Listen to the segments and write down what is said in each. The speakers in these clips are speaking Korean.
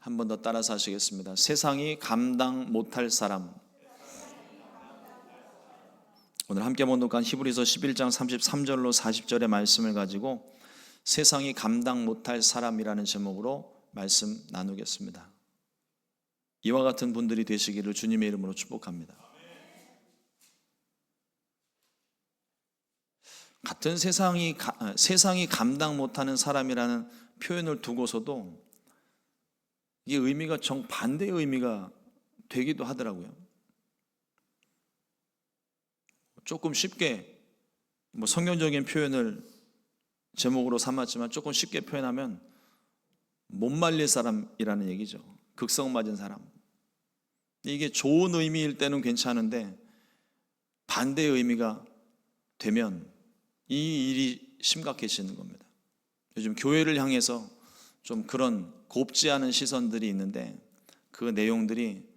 한 번 더 따라서 하시겠습니다. 세상이 감당 못할 사람. 오늘 함께 본독한 히브리서 11장 33절로 40절의 말씀을 가지고 세상이 감당 못할 사람이라는 제목으로 말씀 나누겠습니다. 이와 같은 분들이 되시기를 주님의 이름으로 축복합니다. 같은 세상이 감당 못하는 사람이라는 표현을 두고서도 이 의미가 정반대의 의미가 되기도 하더라고요. 조금 쉽게 성경적인 표현을 제목으로 삼았지만 조금 쉽게 표현하면 못 말릴 사람이라는 얘기죠. 극성 맞은 사람. 이게 좋은 의미일 때는 괜찮은데 반대의 의미가 되면 이 일이 심각해지는 겁니다. 요즘 교회를 향해서 좀 그런 곱지 않은 시선들이 있는데 그 내용들이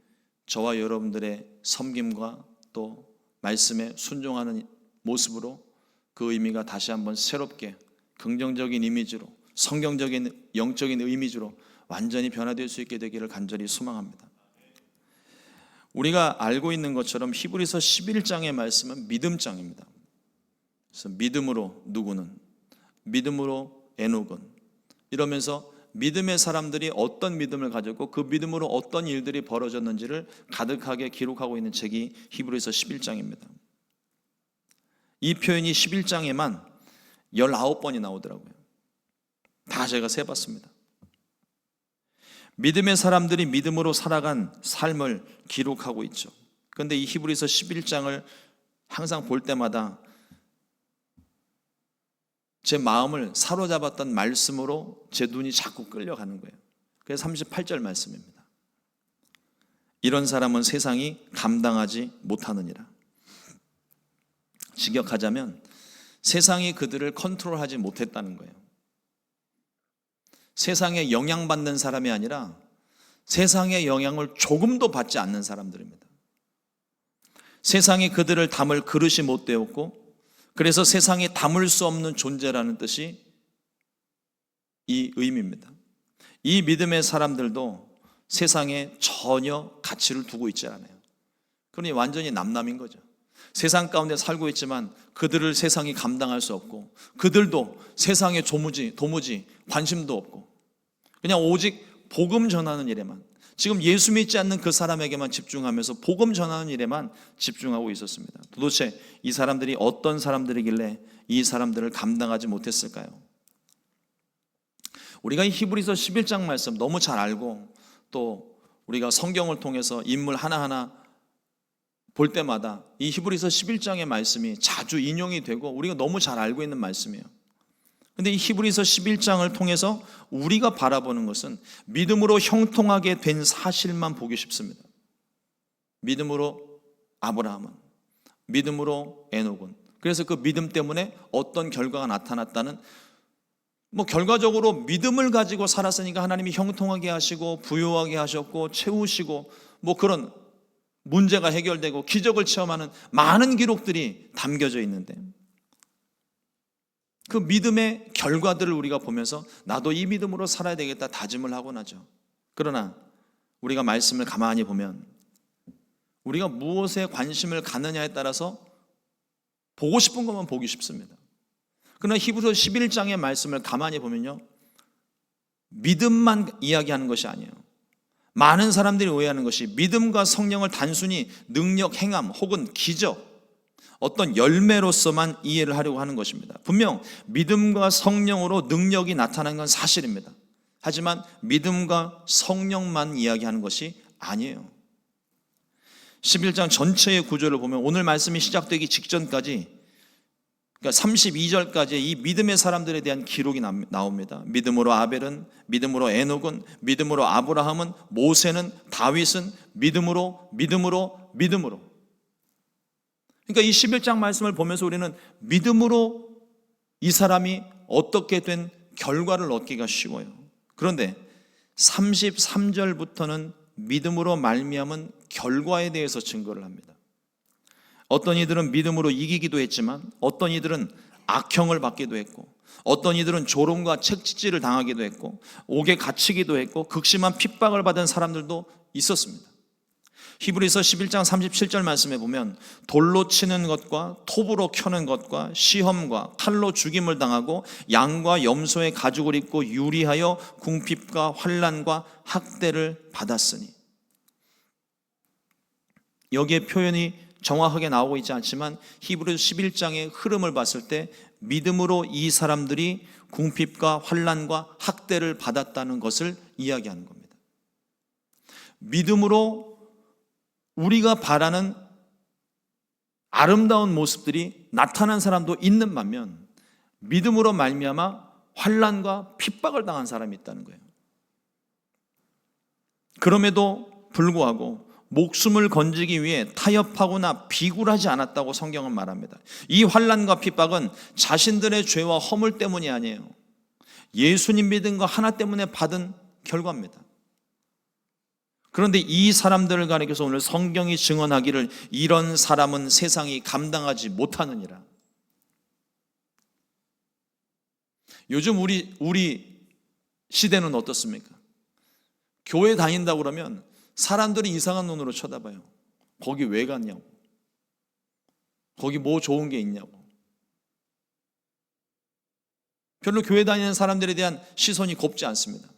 저와 여러분들의 섬김과 또 말씀에 순종하는 모습으로 그 의미가 다시 한번 새롭게 긍정적인 이미지로 성경적인 영적인 이미지로 완전히 변화될 수 있게 되기를 간절히 소망합니다. 우리가 알고 있는 것처럼 히브리서 11장의 말씀은 믿음장입니다. 그래서 믿음으로 누구는, 믿음으로 에녹은, 이러면서 믿음의 사람들이 어떤 믿음을 가졌고 그 믿음으로 어떤 일들이 벌어졌는지를 가득하게 기록하고 있는 책이 히브리서 11장입니다. 이 표현이 11장에만 19번이 나오더라고요. 다 제가 세봤습니다. 믿음의 사람들이 믿음으로 살아간 삶을 기록하고 있죠. 그런데 이 히브리서 11장을 항상 볼 때마다 제 마음을 사로잡았던 말씀으로 제 눈이 자꾸 끌려가는 거예요. 그래서 38절 말씀입니다. 이런 사람은 세상이 감당하지 못하느니라. 직역하자면 세상이 그들을 컨트롤하지 못했다는 거예요. 세상에 영향받는 사람이 아니라 세상의 영향을 조금도 받지 않는 사람들입니다. 세상이 그들을 담을 그릇이 못 되었고 그래서 세상에 담을 수 없는 존재라는 뜻이 이 의미입니다. 이 믿음의 사람들도 세상에 전혀 가치를 두고 있지 않아요. 그러니 완전히 남남인 거죠. 세상 가운데 살고 있지만 그들을 세상이 감당할 수 없고 그들도 세상에 도무지 관심도 없고 그냥 오직 복음 전하는 일에만, 지금 예수 믿지 않는 그 사람에게만 집중하면서 복음 전하는 일에만 집중하고 있었습니다. 도대체 이 사람들이 어떤 사람들이길래 이 사람들을 감당하지 못했을까요? 우리가 이 히브리서 11장 말씀 너무 잘 알고 또 우리가 성경을 통해서 인물 하나하나 볼 때마다 이 히브리서 11장의 말씀이 자주 인용이 되고 우리가 너무 잘 알고 있는 말씀이에요. 그런데 이 히브리서 11장을 통해서 우리가 바라보는 것은 믿음으로 형통하게 된 사실만 보기 쉽습니다. 믿음으로 아브라함은, 믿음으로 에녹은, 그래서 그 믿음 때문에 어떤 결과가 나타났다는, 결과적으로 믿음을 가지고 살았으니까 하나님이 형통하게 하시고 부유하게 하셨고 채우시고 그런 문제가 해결되고 기적을 체험하는 많은 기록들이 담겨져 있는데 그 믿음의 결과들을 우리가 보면서 나도 이 믿음으로 살아야 되겠다 다짐을 하곤 하죠. 그러나 우리가 말씀을 가만히 보면 우리가 무엇에 관심을 갖느냐에 따라서 보고 싶은 것만 보기 쉽습니다. 그러나 히브리서 11장의 말씀을 가만히 보면요, 믿음만 이야기하는 것이 아니에요. 많은 사람들이 오해하는 것이 믿음과 성령을 단순히 능력, 행함 혹은 기적, 어떤 열매로서만 이해를 하려고 하는 것입니다. 분명 믿음과 성령으로 능력이 나타나는 건 사실입니다. 하지만 믿음과 성령만 이야기하는 것이 아니에요. 11장 전체의 구조를 보면 오늘 말씀이 시작되기 직전까지, 그러니까 32절까지 이 믿음의 사람들에 대한 기록이 나옵니다. 믿음으로 아벨은, 믿음으로 에녹은, 믿음으로 아브라함은, 모세는, 다윗은 믿음으로. 그러니까 이 11장 말씀을 보면서 우리는 믿음으로 이 사람이 어떻게 된 결과를 얻기가 쉬워요. 그런데 33절부터는 믿음으로 말미암은 결과에 대해서 증거를 합니다. 어떤 이들은 믿음으로 이기기도 했지만 어떤 이들은 악형을 받기도 했고 어떤 이들은 조롱과 채찍질을 당하기도 했고 옥에 갇히기도 했고 극심한 핍박을 받은 사람들도 있었습니다. 히브리서 11장 37절 말씀에 보면 돌로 치는 것과 톱으로 켜는 것과 시험과 칼로 죽임을 당하고 양과 염소의 가죽을 입고 유리하여 궁핍과 환난과 학대를 받았으니, 여기에 표현이 정확하게 나오고 있지 않지만 히브리서 11장의 흐름을 봤을 때 믿음으로 이 사람들이 궁핍과 환난과 학대를 받았다는 것을 이야기하는 겁니다. 믿음으로 우리가 바라는 아름다운 모습들이 나타난 사람도 있는 반면 믿음으로 말미암아 환난과 핍박을 당한 사람이 있다는 거예요. 그럼에도 불구하고 목숨을 건지기 위해 타협하거나 비굴하지 않았다고 성경은 말합니다. 이 환난과 핍박은 자신들의 죄와 허물 때문이 아니에요. 예수님 믿은 거 하나 때문에 받은 결과입니다. 그런데 이 사람들을 가리켜서 오늘 성경이 증언하기를 이런 사람은 세상이 감당하지 못하느니라. 요즘 우리 시대는 어떻습니까? 교회 다닌다고 그러면 사람들이 이상한 눈으로 쳐다봐요. 거기 왜 갔냐고, 거기 뭐 좋은 게 있냐고. 별로 교회 다니는 사람들에 대한 시선이 곱지 않습니다.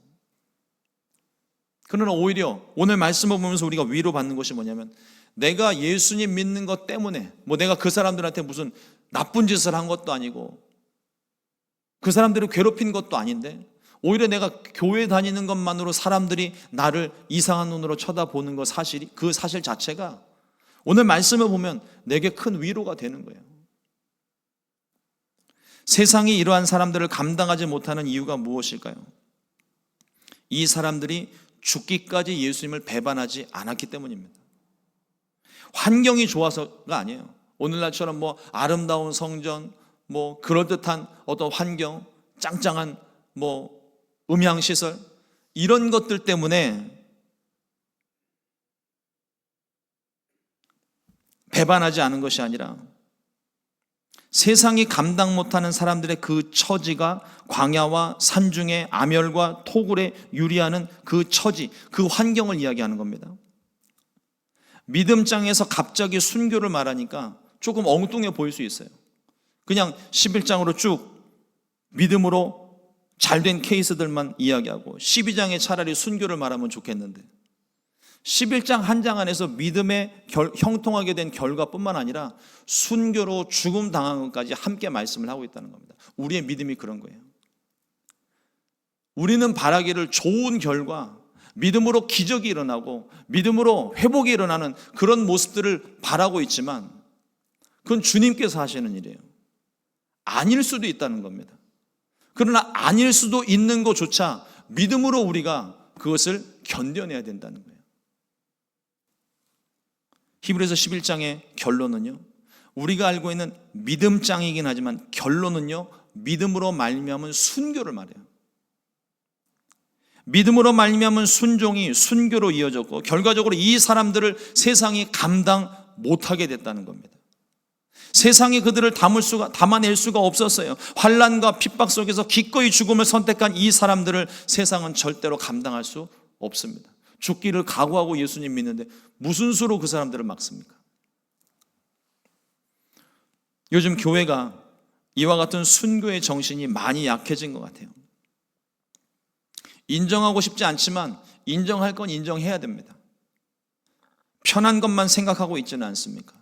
그러나 오히려 오늘 말씀을 보면서 우리가 위로받는 것이 뭐냐면, 내가 예수님 믿는 것 때문에 내가 그 사람들한테 무슨 나쁜 짓을 한 것도 아니고 그 사람들을 괴롭힌 것도 아닌데 오히려 내가 교회 다니는 것만으로 사람들이 나를 이상한 눈으로 쳐다보는 것 그 사실 자체가 오늘 말씀을 보면 내게 큰 위로가 되는 거예요. 세상이 이러한 사람들을 감당하지 못하는 이유가 무엇일까요? 이 사람들이 죽기까지 예수님을 배반하지 않았기 때문입니다. 환경이 좋아서가 아니에요. 오늘날처럼 아름다운 성전, 그럴듯한 어떤 환경, 짱짱한 음향시설, 이런 것들 때문에 배반하지 않은 것이 아니라 세상이 감당 못하는 사람들의 그 처지가 광야와 산중의 암열과 토굴에 유리하는 그 처지, 그 환경을 이야기하는 겁니다. 믿음장에서 갑자기 순교를 말하니까 조금 엉뚱해 보일 수 있어요. 그냥 11장으로 쭉 믿음으로 잘된 케이스들만 이야기하고 12장에 차라리 순교를 말하면 좋겠는데 11장 한 장 안에서 믿음에 형통하게 된 결과뿐만 아니라 순교로 죽음 당한 것까지 함께 말씀을 하고 있다는 겁니다. 우리의 믿음이 그런 거예요. 우리는 바라기를 좋은 결과, 믿음으로 기적이 일어나고 믿음으로 회복이 일어나는 그런 모습들을 바라고 있지만 그건 주님께서 하시는 일이에요. 아닐 수도 있다는 겁니다. 그러나 아닐 수도 있는 것조차 믿음으로 우리가 그것을 견뎌내야 된다는 거예요. 히브리서 11장의 결론은요, 우리가 알고 있는 믿음장이긴 하지만 결론은요, 믿음으로 말미암은 순교를 말해요. 믿음으로 말미암은 순종이 순교로 이어졌고 결과적으로 이 사람들을 세상이 감당 못하게 됐다는 겁니다. 세상이 그들을 담아낼 수가 없었어요. 환난과 핍박 속에서 기꺼이 죽음을 선택한 이 사람들을 세상은 절대로 감당할 수 없습니다. 죽기를 각오하고 예수님 믿는데 무슨 수로 그 사람들을 막습니까? 요즘 교회가 이와 같은 순교의 정신이 많이 약해진 것 같아요. 인정하고 싶지 않지만 인정할 건 인정해야 됩니다. 편한 것만 생각하고 있지는 않습니까?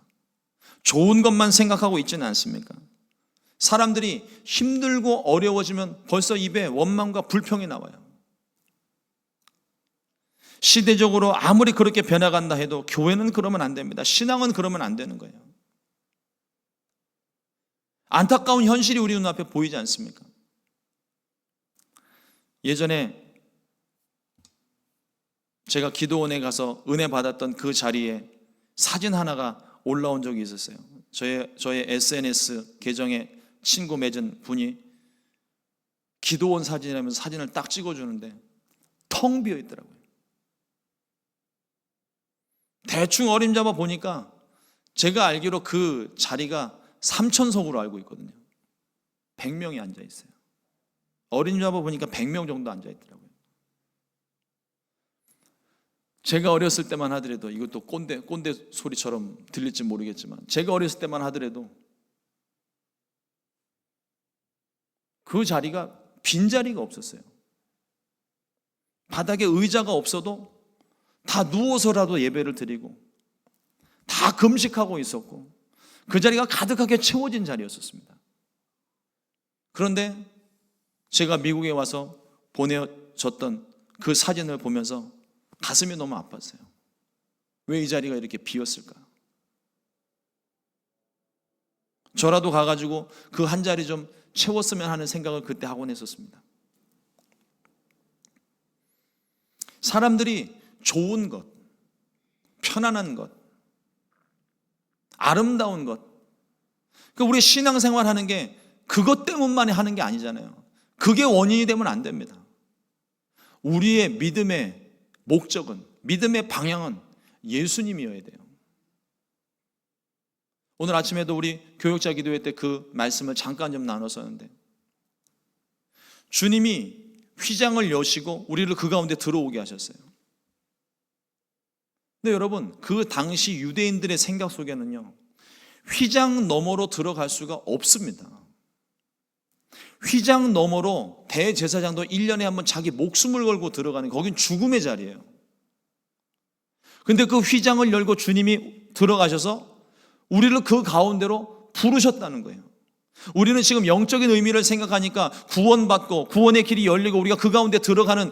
좋은 것만 생각하고 있지는 않습니까? 사람들이 힘들고 어려워지면 벌써 입에 원망과 불평이 나와요. 시대적으로 아무리 그렇게 변해간다 해도 교회는 그러면 안 됩니다. 신앙은 그러면 안 되는 거예요. 안타까운 현실이 우리 눈앞에 보이지 않습니까? 예전에 제가 기도원에 가서 은혜 받았던 그 자리에 사진 하나가 올라온 적이 있었어요. 저의 SNS 계정에 친구 맺은 분이 기도원 사진이라면서 사진을 딱 찍어주는데 텅 비어 있더라고요. 대충 어림잡아 보니까 제가 알기로 그 자리가 3,000석으로 알고 있거든요. 100명이 앉아 있어요. 어린이집 앞에 보니까 100명 정도 앉아있더라고요. 제가 어렸을 때만 하더라도, 이것도 꼰대 소리처럼 들릴지 모르겠지만, 제가 어렸을 때만 하더라도 그 자리가 빈자리가 없었어요. 바닥에 의자가 없어도 다 누워서라도 예배를 드리고 다 금식하고 있었고 그 자리가 가득하게 채워진 자리였었습니다. 그런데 제가 미국에 와서 보내줬던 그 사진을 보면서 가슴이 너무 아팠어요. 왜 이 자리가 이렇게 비었을까? 저라도 가가지고 그 한 자리 좀 채웠으면 하는 생각을 그때 하곤 했었습니다. 사람들이 좋은 것, 편안한 것, 아름다운 것, 그러니까 우리 신앙생활 하는 게 그것 때문만 하는 게 아니잖아요. 그게 원인이 되면 안 됩니다. 우리의 믿음의 목적은, 믿음의 방향은 예수님이어야 돼요. 오늘 아침에도 우리 교역자 기도회 때 그 말씀을 잠깐 좀 나눴었는데, 주님이 휘장을 여시고 우리를 그 가운데 들어오게 하셨어요. 근데 여러분, 그 당시 유대인들의 생각 속에는요, 휘장 너머로 들어갈 수가 없습니다. 휘장 너머로 대제사장도 1년에 한 번 자기 목숨을 걸고 들어가는, 거긴 죽음의 자리예요. 근데 그 휘장을 열고 주님이 들어가셔서 우리를 그 가운데로 부르셨다는 거예요. 우리는 지금 영적인 의미를 생각하니까 구원받고 구원의 길이 열리고 우리가 그 가운데 들어가는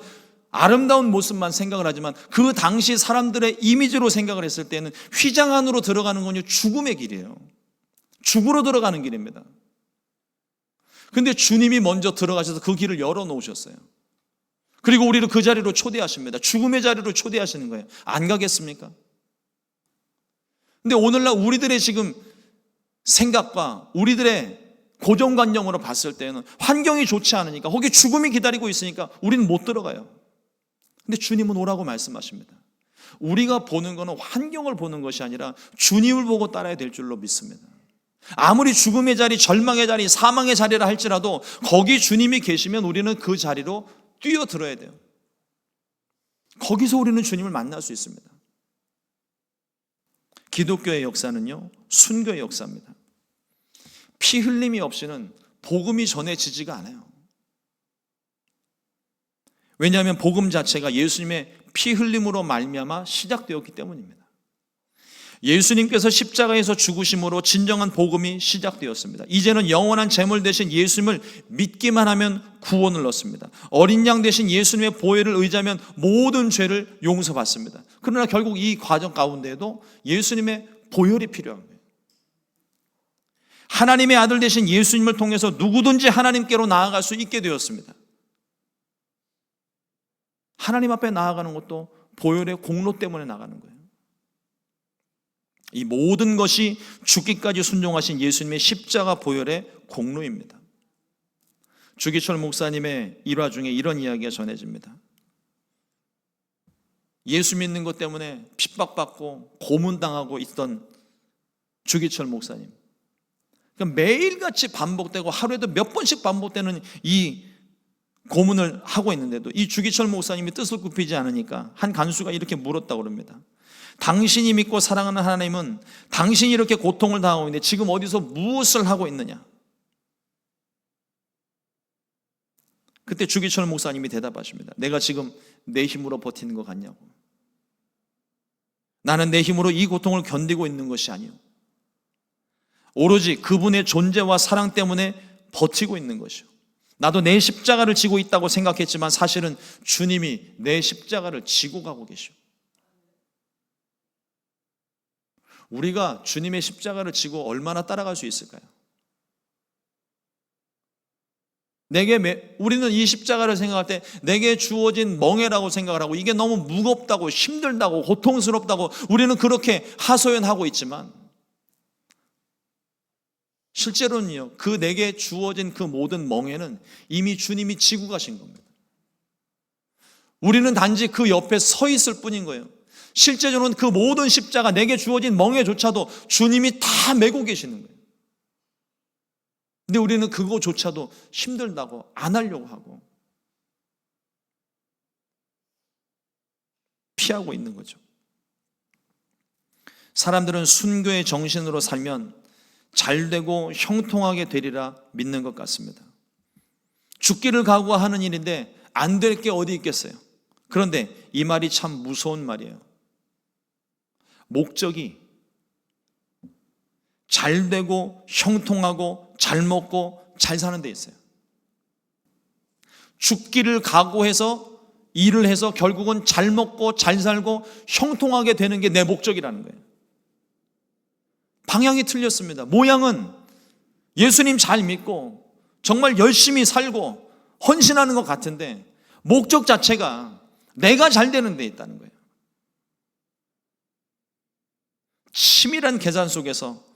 아름다운 모습만 생각을 하지만, 그 당시 사람들의 이미지로 생각을 했을 때는 휘장 안으로 들어가는 건 죽음의 길이에요. 죽으러 들어가는 길입니다. 근데 주님이 먼저 들어가셔서 그 길을 열어놓으셨어요. 그리고 우리를 그 자리로 초대하십니다. 죽음의 자리로 초대하시는 거예요. 안 가겠습니까? 근데 오늘날 우리들의 지금 생각과 우리들의 고정관념으로 봤을 때는 환경이 좋지 않으니까, 거기 죽음이 기다리고 있으니까 우리는 못 들어가요. 근데 주님은 오라고 말씀하십니다. 우리가 보는 것은 환경을 보는 것이 아니라 주님을 보고 따라야 될 줄로 믿습니다. 아무리 죽음의 자리, 절망의 자리, 사망의 자리라 할지라도 거기 주님이 계시면 우리는 그 자리로 뛰어들어야 돼요. 거기서 우리는 주님을 만날 수 있습니다. 기독교의 역사는요, 순교의 역사입니다. 피 흘림이 없이는 복음이 전해지지가 않아요. 왜냐하면 복음 자체가 예수님의 피 흘림으로 말미암아 시작되었기 때문입니다. 예수님께서 십자가에서 죽으심으로 진정한 복음이 시작되었습니다. 이제는 영원한 제물 대신 예수님을 믿기만 하면 구원을 얻습니다. 어린 양 대신 예수님의 보혈을 의지하면 모든 죄를 용서받습니다. 그러나 결국 이 과정 가운데에도 예수님의 보혈이 필요한 거예요. 하나님의 아들 대신 예수님을 통해서 누구든지 하나님께로 나아갈 수 있게 되었습니다. 하나님 앞에 나아가는 것도 보혈의 공로 때문에 나가는 거예요. 이 모든 것이 죽기까지 순종하신 예수님의 십자가 보혈의 공로입니다. 주기철 목사님의 일화 중에 이런 이야기가 전해집니다. 예수 믿는 것 때문에 핍박받고 고문당하고 있던 주기철 목사님, 그러니까 매일같이 반복되고 하루에도 몇 번씩 반복되는 이 고문을 하고 있는데도 이 주기철 목사님이 뜻을 굽히지 않으니까 한 간수가 이렇게 물었다고 합니다. 당신이 믿고 사랑하는 하나님은 당신이 이렇게 고통을 당하고 있는데 지금 어디서 무엇을 하고 있느냐? 그때 주기철 목사님이 대답하십니다. 내가 지금 내 힘으로 버티는 것 같냐고. 나는 내 힘으로 이 고통을 견디고 있는 것이 아니요, 오로지 그분의 존재와 사랑 때문에 버티고 있는 것이요. 나도 내 십자가를 지고 있다고 생각했지만 사실은 주님이 내 십자가를 지고 가고 계시오. 우리가 주님의 십자가를 지고 얼마나 따라갈 수 있을까요? 우리는 이 십자가를 생각할 때 내게 주어진 멍해라고 생각을 하고 이게 너무 무겁다고 힘들다고 고통스럽다고 우리는 그렇게 하소연하고 있지만, 실제로는요, 그 내게 주어진 그 모든 멍해는 이미 주님이 지고 가신 겁니다. 우리는 단지 그 옆에 서 있을 뿐인 거예요. 실제로는 그 모든 십자가, 내게 주어진 멍해조차도 주님이 다 메고 계시는 거예요. 근데 우리는 그거조차도 힘들다고 안 하려고 하고 피하고 있는 거죠. 사람들은 순교의 정신으로 살면 잘되고 형통하게 되리라 믿는 것 같습니다. 죽기를 각오하는 일인데 안 될 게 어디 있겠어요. 그런데 이 말이 참 무서운 말이에요. 목적이 잘되고 형통하고 잘 먹고 잘 사는 데 있어요. 죽기를 각오해서 일을 해서 결국은 잘 먹고 잘 살고 형통하게 되는 게 내 목적이라는 거예요. 방향이 틀렸습니다. 모양은 예수님 잘 믿고 정말 열심히 살고 헌신하는 것 같은데 목적 자체가 내가 잘 되는 데 있다는 거예요. 치밀한 계산 속에서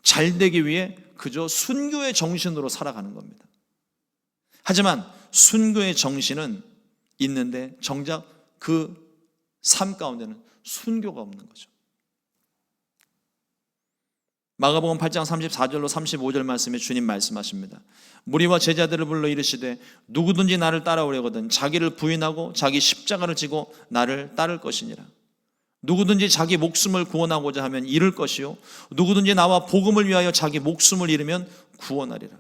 잘 되기 위해 그저 순교의 정신으로 살아가는 겁니다. 하지만 순교의 정신은 있는데 정작 그 삶 가운데는 순교가 없는 거죠. 마가복음 8장 34절로 35절 말씀에 주님 말씀하십니다. 무리와 제자들을 불러 이르시되 누구든지 나를 따라오려거든 자기를 부인하고 자기 십자가를 지고 나를 따를 것이니라. 누구든지 자기 목숨을 구원하고자 하면 잃을 것이요 누구든지 나와 복음을 위하여 자기 목숨을 잃으면 구원하리라.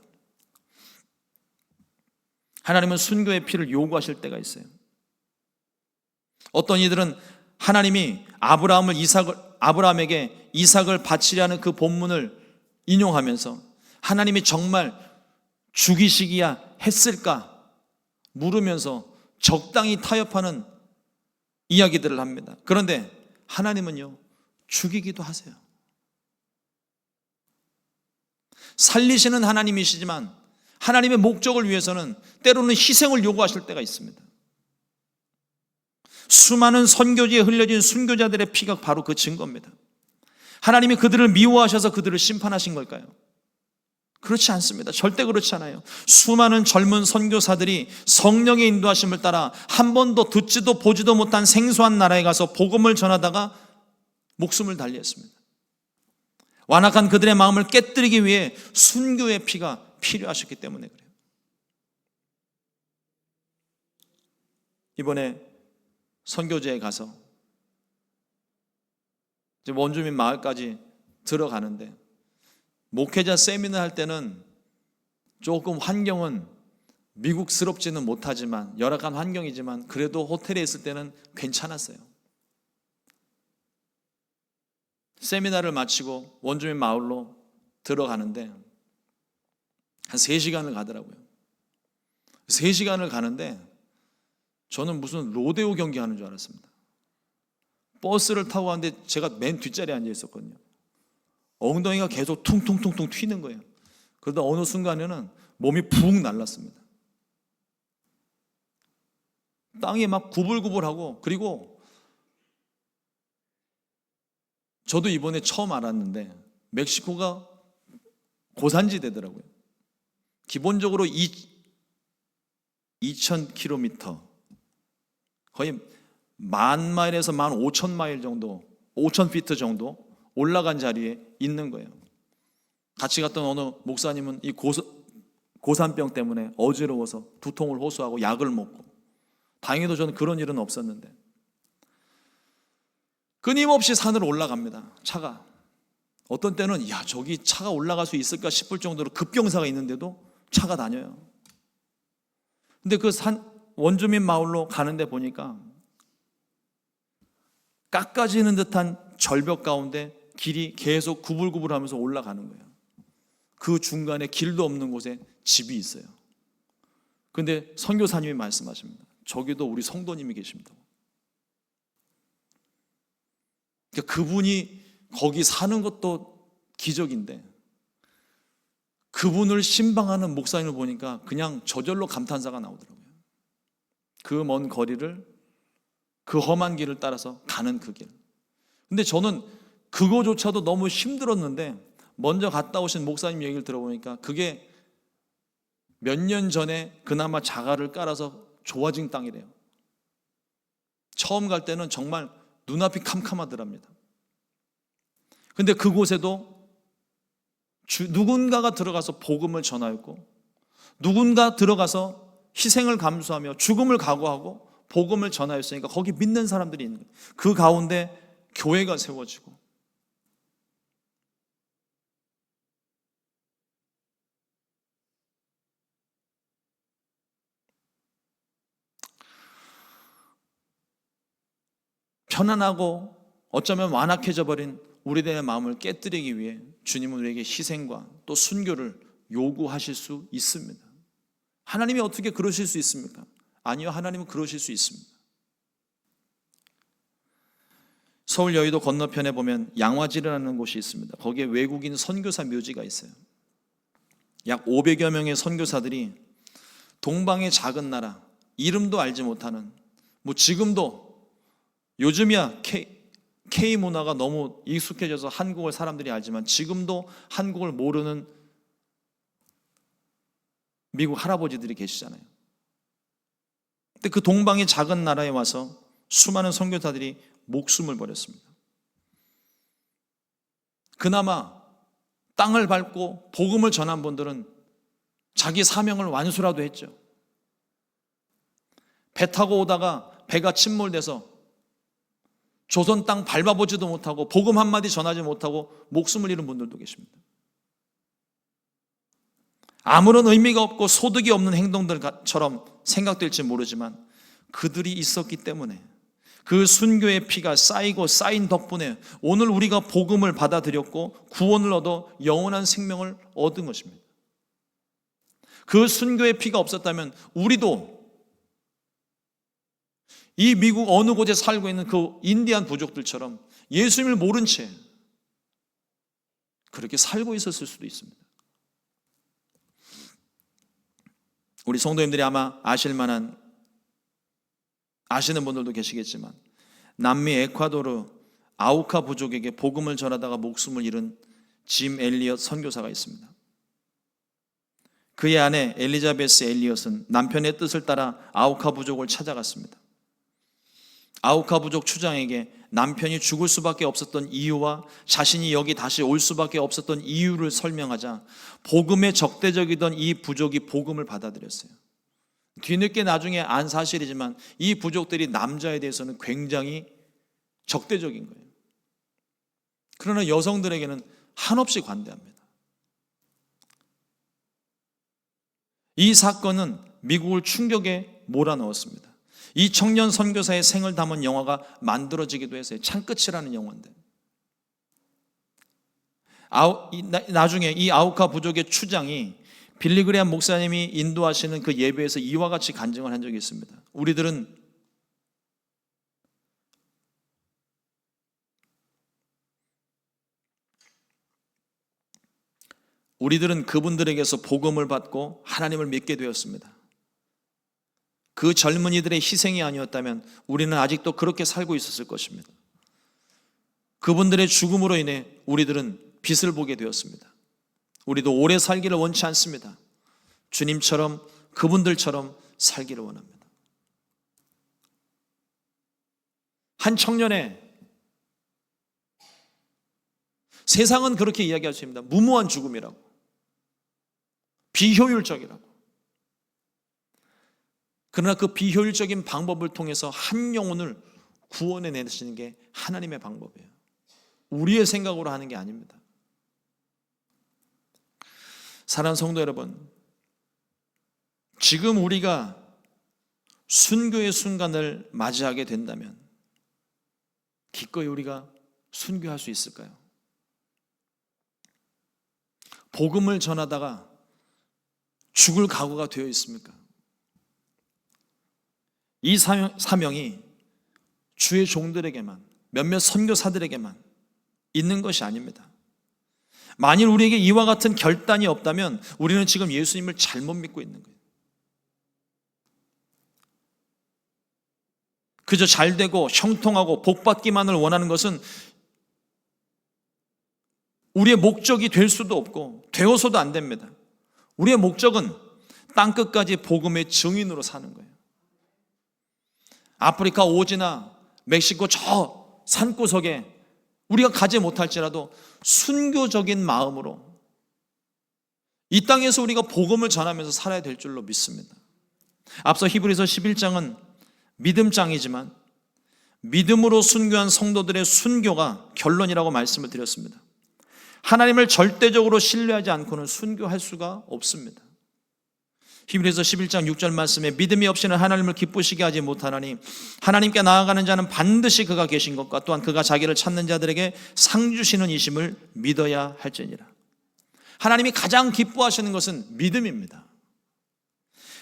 하나님은 순교의 피를 요구하실 때가 있어요. 어떤 이들은 하나님이 아브라함에게 이삭을 바치려는 그 본문을 인용하면서 하나님이 정말 죽이시기야 했을까 물으면서 적당히 타협하는 이야기들을 합니다. 그런데 하나님은요, 죽이기도 하세요. 살리시는 하나님이시지만 하나님의 목적을 위해서는 때로는 희생을 요구하실 때가 있습니다. 수많은 선교지에 흘려진 순교자들의 피가 바로 그 증거입니다. 하나님이 그들을 미워하셔서 그들을 심판하신 걸까요? 그렇지 않습니다. 절대 그렇지 않아요. 수많은 젊은 선교사들이 성령의 인도하심을 따라 한 번도 듣지도 보지도 못한 생소한 나라에 가서 복음을 전하다가 목숨을 달리했습니다. 완악한 그들의 마음을 깨뜨리기 위해 순교의 피가 필요하셨기 때문에 그래요. 이번에 선교지에 가서 이제 원주민 마을까지 들어가는데 목회자 세미나 할 때는 조금 환경은 미국스럽지는 못하지만 열악한 환경이지만 그래도 호텔에 있을 때는 괜찮았어요. 세미나를 마치고 원주민 마을로 들어가는데 한 3시간을 가더라고요. 3시간을 가는데 저는 무슨 로데오 경기하는 줄 알았습니다. 버스를 타고 가는데 제가 맨 뒷자리에 앉아 있었거든요. 엉덩이가 계속 퉁퉁퉁퉁 튀는 거예요. 그러다 어느 순간에는 몸이 붕 날랐습니다. 땅이 막 구불구불하고, 그리고 저도 이번에 처음 알았는데 멕시코가 고산지대더라고요. 기본적으로 2,000km, 거의 10,000마일에서 15,000마일 정도, 5,000피트 정도 올라간 자리에 있는 거예요. 같이 갔던 어느 목사님은 이 고산병 때문에 어지러워서 두통을 호소하고 약을 먹고, 다행히도 저는 그런 일은 없었는데 끊임없이 산을 올라갑니다. 차가. 어떤 때는 야, 저기 차가 올라갈 수 있을까 싶을 정도로 급경사가 있는데도 차가 다녀요. 근데 그 원주민 마을로 가는데 보니까 깎아지는 듯한 절벽 가운데 길이 계속 구불구불하면서 올라가는 거예요. 그 중간에 길도 없는 곳에 집이 있어요. 그런데 선교사님이 말씀하십니다. 저기도 우리 성도님이 계십니다. 그러니까 그분이 거기 사는 것도 기적인데 그분을 신방하는 목사님을 보니까 그냥 저절로 감탄사가 나오더라고요. 그 먼 거리를, 그 험한 길을 따라서 가는 그 길. 근데 저는 그거조차도 너무 힘들었는데 먼저 갔다 오신 목사님 얘기를 들어보니까 그게 몇 년 전에 그나마 자갈을 깔아서 좋아진 땅이래요. 처음 갈 때는 정말 눈앞이 캄캄하더랍니다. 근데 그곳에도 누군가가 들어가서 복음을 전하였고, 누군가 들어가서 희생을 감수하며 죽음을 각오하고 복음을 전하였으니까 거기 믿는 사람들이 있는 거예요. 그 가운데 교회가 세워지고, 편안하고 어쩌면 완악해져 버린 우리들의 마음을 깨뜨리기 위해 주님은 우리에게 희생과 또 순교를 요구하실 수 있습니다. 하나님이 어떻게 그러실 수 있습니까? 아니요, 하나님은 그러실 수 있습니다. 서울 여의도 건너편에 보면 양화지라는 곳이 있습니다. 거기에 외국인 선교사 묘지가 있어요. 약 500여 명의 선교사들이 동방의 작은 나라, 이름도 알지 못하는, 지금도 요즘이야 K 문화가 너무 익숙해져서 한국을 사람들이 알지만 지금도 한국을 모르는 미국 할아버지들이 계시잖아요. 근데 그 동방의 작은 나라에 와서 수많은 선교사들이 목숨을 버렸습니다. 그나마 땅을 밟고 복음을 전한 분들은 자기 사명을 완수라도 했죠. 배 타고 오다가 배가 침몰돼서 조선 땅 밟아보지도 못하고 복음 한마디 전하지 못하고 목숨을 잃은 분들도 계십니다. 아무런 의미가 없고 소득이 없는 행동들처럼 생각될지 모르지만 그들이 있었기 때문에, 그 순교의 피가 쌓이고 쌓인 덕분에 오늘 우리가 복음을 받아들였고 구원을 얻어 영원한 생명을 얻은 것입니다. 그 순교의 피가 없었다면 우리도 이 미국 어느 곳에 살고 있는 그 인디안 부족들처럼 예수님을 모른 채 그렇게 살고 있었을 수도 있습니다. 우리 성도님들이 아마 아시는 분들도 계시겠지만 남미 에콰도르 아우카 부족에게 복음을 전하다가 목숨을 잃은 짐 엘리엇 선교사가 있습니다. 그의 아내 엘리자베스 엘리엇은 남편의 뜻을 따라 아우카 부족을 찾아갔습니다. 아우카 부족 추장에게 남편이 죽을 수밖에 없었던 이유와 자신이 여기 다시 올 수밖에 없었던 이유를 설명하자 복음에 적대적이던 이 부족이 복음을 받아들였어요. 뒤늦게 나중에 안 사실이지만 이 부족들이 남자에 대해서는 굉장히 적대적인 거예요. 그러나 여성들에게는 한없이 관대합니다. 이 사건은 미국을 충격에 몰아넣었습니다. 이 청년 선교사의 생을 담은 영화가 만들어지기도 했어요. 창끝이라는 영화인데, 나중에 이 아우카 부족의 추장이 빌리그레암 목사님이 인도하시는 그 예배에서 이와 같이 간증을 한 적이 있습니다. 우리들은 그분들에게서 복음을 받고 하나님을 믿게 되었습니다. 그 젊은이들의 희생이 아니었다면 우리는 아직도 그렇게 살고 있었을 것입니다. 그분들의 죽음으로 인해 우리들은 빛을 보게 되었습니다. 우리도 오래 살기를 원치 않습니다. 주님처럼, 그분들처럼 살기를 원합니다. 한 청년의, 세상은 그렇게 이야기할 수 있습니다. 무모한 죽음이라고, 비효율적이라고. 그러나 그 비효율적인 방법을 통해서 한 영혼을 구원해 내시는 게 하나님의 방법이에요. 우리의 생각으로 하는 게 아닙니다. 사랑하는 성도 여러분, 지금 우리가 순교의 순간을 맞이하게 된다면 기꺼이 우리가 순교할 수 있을까요? 복음을 전하다가 죽을 각오가 되어 있습니까? 이 사명이 주의 종들에게만, 몇몇 선교사들에게만 있는 것이 아닙니다. 만일 우리에게 이와 같은 결단이 없다면 우리는 지금 예수님을 잘못 믿고 있는 거예요. 그저 잘되고 형통하고 복받기만을 원하는 것은 우리의 목적이 될 수도 없고 되어서도 안 됩니다. 우리의 목적은 땅끝까지 복음의 증인으로 사는 거예요. 아프리카 오지나 멕시코 저 산구석에 우리가 가지 못할지라도 순교적인 마음으로 이 땅에서 우리가 복음을 전하면서 살아야 될 줄로 믿습니다. 앞서 히브리서 11장은 믿음장이지만 믿음으로 순교한 성도들의 순교가 결론이라고 말씀을 드렸습니다. 하나님을 절대적으로 신뢰하지 않고는 순교할 수가 없습니다. 히브리서 11장 6절 말씀에 믿음이 없이는 하나님을 기쁘시게 하지 못하나니 하나님께 나아가는 자는 반드시 그가 계신 것과 또한 그가 자기를 찾는 자들에게 상 주시는 이심을 믿어야 할지니라. 하나님이 가장 기뻐하시는 것은 믿음입니다.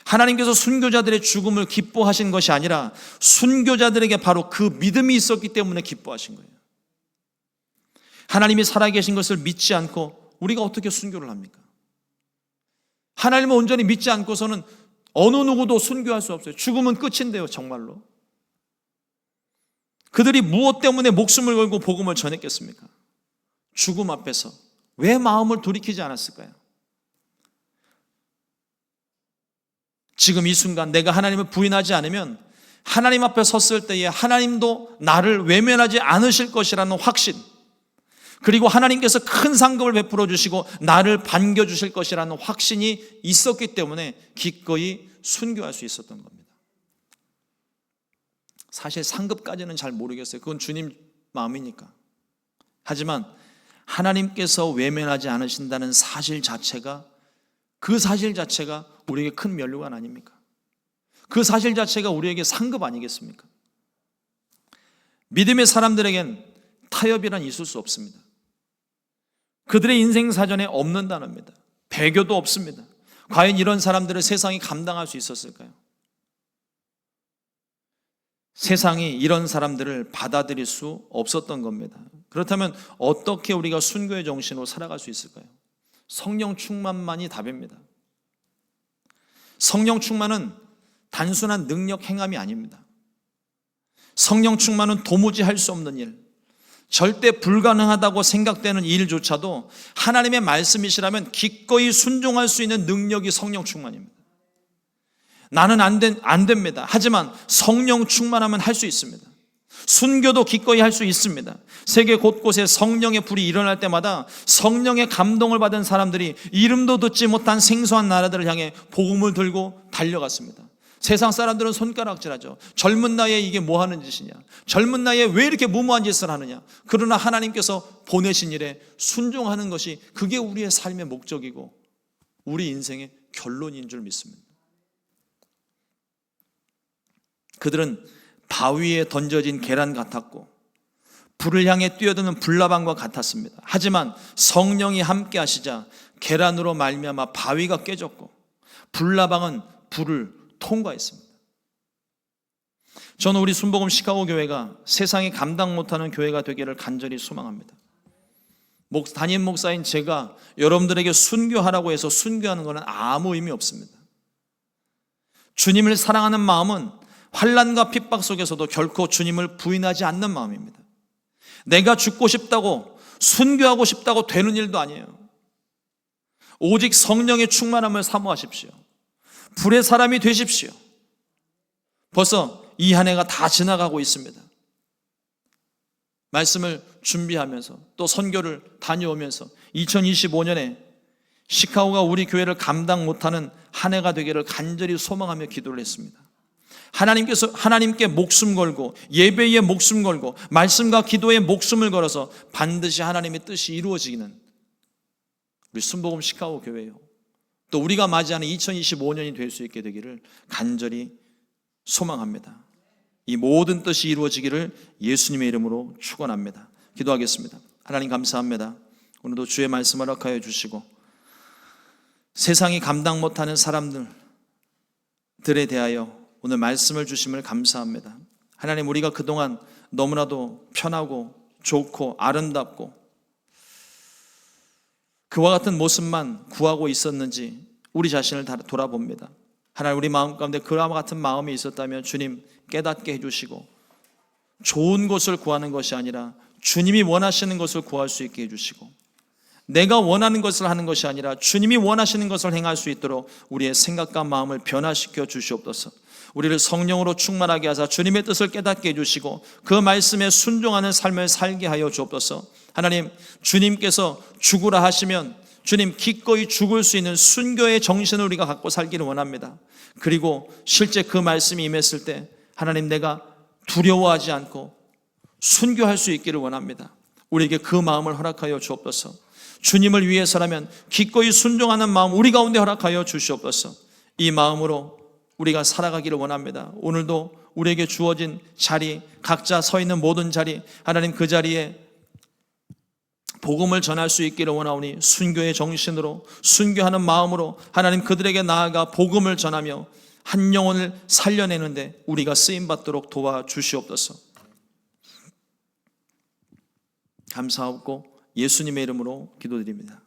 하나님께서 순교자들의 죽음을 기뻐하신 것이 아니라 순교자들에게 바로 그 믿음이 있었기 때문에 기뻐하신 거예요. 하나님이 살아계신 것을 믿지 않고 우리가 어떻게 순교를 합니까? 하나님을 온전히 믿지 않고서는 어느 누구도 순교할 수 없어요. 죽음은 끝인데요, 정말로. 그들이 무엇 때문에 목숨을 걸고 복음을 전했겠습니까? 죽음 앞에서 왜 마음을 돌이키지 않았을까요? 지금 이 순간 내가 하나님을 부인하지 않으면 하나님 앞에 섰을 때에 하나님도 나를 외면하지 않으실 것이라는 확신, 그리고 하나님께서 큰 상급을 베풀어 주시고 나를 반겨주실 것이라는 확신이 있었기 때문에 기꺼이 순교할 수 있었던 겁니다. 사실 상급까지는 잘 모르겠어요. 그건 주님 마음이니까. 하지만 하나님께서 외면하지 않으신다는 사실 자체가, 그 사실 자체가 우리에게 큰 면류관 아닙니까? 그 사실 자체가 우리에게 상급 아니겠습니까? 믿음의 사람들에겐 타협이란 있을 수 없습니다. 그들의 인생 사전에 없는 단어입니다. 배교도 없습니다. 과연 이런 사람들을 세상이 감당할 수 있었을까요? 세상이 이런 사람들을 받아들일 수 없었던 겁니다. 그렇다면 어떻게 우리가 순교의 정신으로 살아갈 수 있을까요? 성령 충만만이 답입니다. 성령 충만은 단순한 능력 행함이 아닙니다. 성령 충만은 도무지 할 수 없는 일, 절대 불가능하다고 생각되는 일조차도 하나님의 말씀이시라면 기꺼이 순종할 수 있는 능력이 성령 충만입니다. 나는 안 됩니다. 하지만 성령 충만하면 할 수 있습니다. 순교도 기꺼이 할 수 있습니다. 세계 곳곳에 성령의 불이 일어날 때마다 성령의 감동을 받은 사람들이 이름도 듣지 못한 생소한 나라들을 향해 복음을 들고 달려갔습니다. 세상 사람들은 손가락질하죠. 젊은 나이에 이게 뭐 하는 짓이냐, 젊은 나이에 왜 이렇게 무모한 짓을 하느냐. 그러나 하나님께서 보내신 일에 순종하는 것이, 그게 우리의 삶의 목적이고 우리 인생의 결론인 줄 믿습니다. 그들은 바위에 던져진 계란 같았고 불을 향해 뛰어드는 불나방과 같았습니다. 하지만 성령이 함께 하시자 계란으로 말미암아 바위가 깨졌고 불나방은 불을 통과했습니다. 저는 우리 순복음 시카고 교회가 세상이 감당 못하는 교회가 되기를 간절히 소망합니다. 담임 목사인 제가 여러분들에게 순교하라고 해서 순교하는 것은 아무 의미 없습니다. 주님을 사랑하는 마음은 환난과 핍박 속에서도 결코 주님을 부인하지 않는 마음입니다. 내가 죽고 싶다고, 순교하고 싶다고 되는 일도 아니에요. 오직 성령의 충만함을 사모하십시오. 불의 사람이 되십시오. 벌써 이 한 해가 다 지나가고 있습니다. 말씀을 준비하면서 또 선교를 다녀오면서 2025년에 시카고가 우리 교회를 감당 못하는 한 해가 되기를 간절히 소망하며 기도를 했습니다. 하나님께 목숨 걸고 예배에 목숨 걸고 말씀과 기도에 목숨을 걸어서 반드시 하나님의 뜻이 이루어지기는 우리 순복음 시카고 교회요, 또 우리가 맞이하는 2025년이 될 수 있게 되기를 간절히 소망합니다. 이 모든 뜻이 이루어지기를 예수님의 이름으로 축원합니다. 기도하겠습니다. 하나님 감사합니다. 오늘도 주의 말씀을 허락하여 주시고 세상이 감당 못하는 사람들에 대하여 오늘 말씀을 주심을 감사합니다. 하나님, 우리가 그동안 너무나도 편하고 좋고 아름답고 그와 같은 모습만 구하고 있었는지 우리 자신을 돌아봅니다. 하나님, 우리 마음 가운데 그와 같은 마음이 있었다면 주님 깨닫게 해주시고 좋은 것을 구하는 것이 아니라 주님이 원하시는 것을 구할 수 있게 해주시고 내가 원하는 것을 하는 것이 아니라 주님이 원하시는 것을 행할 수 있도록 우리의 생각과 마음을 변화시켜 주시옵소서. 우리를 성령으로 충만하게 하사 주님의 뜻을 깨닫게 해주시고 그 말씀에 순종하는 삶을 살게 하여 주옵소서. 하나님, 주님께서 죽으라 하시면 주님, 기꺼이 죽을 수 있는 순교의 정신을 우리가 갖고 살기를 원합니다. 그리고 실제 그 말씀이 임했을 때 하나님, 내가 두려워하지 않고 순교할 수 있기를 원합니다. 우리에게 그 마음을 허락하여 주옵소서. 주님을 위해서라면 기꺼이 순종하는 마음 우리 가운데 허락하여 주시옵소서. 이 마음으로 우리가 살아가기를 원합니다. 오늘도 우리에게 주어진 자리, 각자 서 있는 모든 자리, 하나님 그 자리에 복음을 전할 수 있기를 원하오니 순교의 정신으로, 순교하는 마음으로 하나님 그들에게 나아가 복음을 전하며 한 영혼을 살려내는데 우리가 쓰임받도록 도와주시옵소서. 감사하고 예수님의 이름으로 기도드립니다.